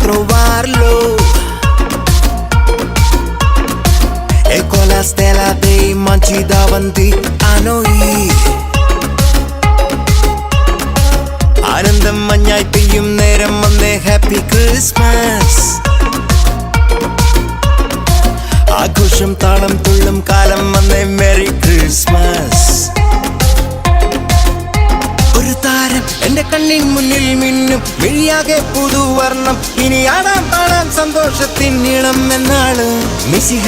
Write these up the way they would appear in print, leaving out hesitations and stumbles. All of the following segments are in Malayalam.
trovarlo e con la stella dei manci davanti a noi. ആനന്ദം മഞ്ഞായി പെയ്യും നേരം വന്നേ ഹാപ്പി ക്രിസ്മസ്. ആഘോഷം താളം തുള്ളും കാലം വന്നേ മെറി ക്രിസ്മസ്. ഒരു താരം എന്റെ കണ്ണിൻ മുന്നിൽ മിന്നും മിഴിയാകെ പുതുവർണ്ണം. ഇനി ആടാം പാടാം സന്തോഷത്തിൻ നീളം എന്നാണ്. മിശിഹ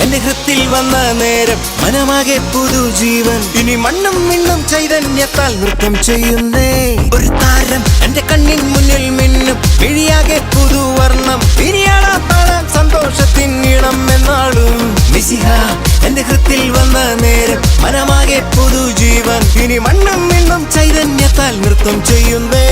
എന്റെ ഹൃത്തിൽ വന്ന നേരം മനമാകെ പുതുജീവൻ. ഇനി മണ്ണും മിണ്ണും ചൈതന്യത്താൽ നൃത്തം ചെയ്യുന്നേ. ഒരു താരം എന്റെ കണ്ണിൻ മുന്നിൽ മിന്നും മിഴിയാകെ പുതുവർണ്ണം. ഇനി ആടാം പാടാം സന്തോഷത്തിൻ നീളം എന്നാണ്. മിശിഹ എന്റെ ഹൃത്തിൽ വന്ന നേരം മനമാകെ പുതുജീവൻ. ഇനി മണ്ണും മിണ്ണും ചൈതന്യത്താൽ നൃത്തം ചെയ്യുന്നേ.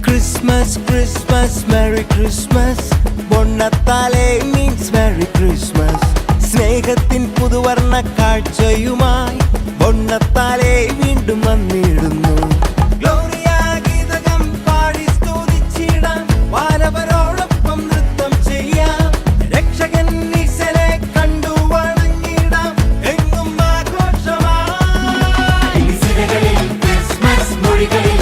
Christmas, Christmas, Merry Christmas. Bonnatale means Merry Christmas. സ്നേഹത്തിൻ പുതുവർണ്ണ കാഴ്ചയുമായി ബൊണ്ണത്താലെ വീണ്ടും വന്നിടുന്നു. ഗ്ലോറിയ ഗീതകം പാടി സ്തുതിച്ചിടാം. വാനവരോടൊപ്പം നൃത്തം ചെയ്യാം. രക്ഷകൻ ഈശനെ കണ്ടു വണങ്ങിടാം. എങ്ങും ആഘോഷമായി. ക്രിസ്മസ് മൊഴികളിൽ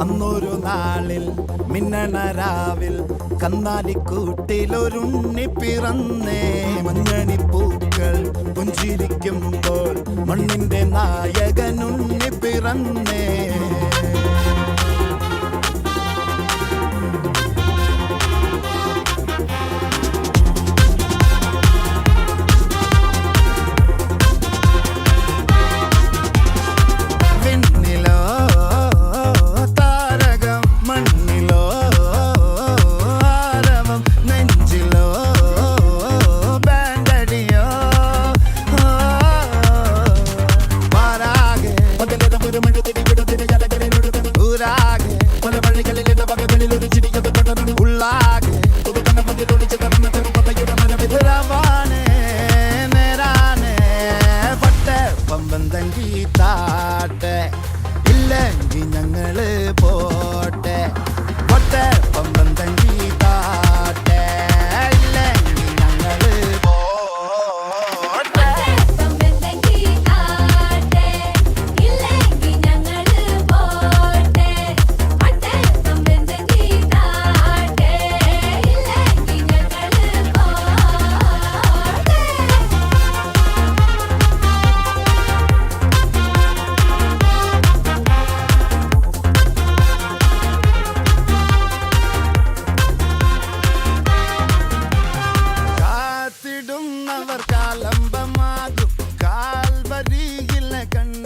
അന്നൊരു നാളിൽ മിന്നണ രാവിൽ കന്നാലിക്കൂട്ടിലൊരുണ്ണി പിറന്നേ. മഞ്ഞണിപ്പൂക്കൾ പുഞ്ചിരിക്കുമ്പോൾ മണ്ണിന്റെ നായകനുണ്ണി പിറന്നേ. ഇല്ലെങ്കിൽ ഞങ്ങള് പോട്ടെ പൊട്ടെ പമ്പം തങ്കി താട്ടെ. ഇല്ലെങ്കിൽ ഞങ്ങള് പോട്ടെ. കാത്തിടുന്നവർ കാലംബമാകും കാൽവരിയിൽ കണ്ട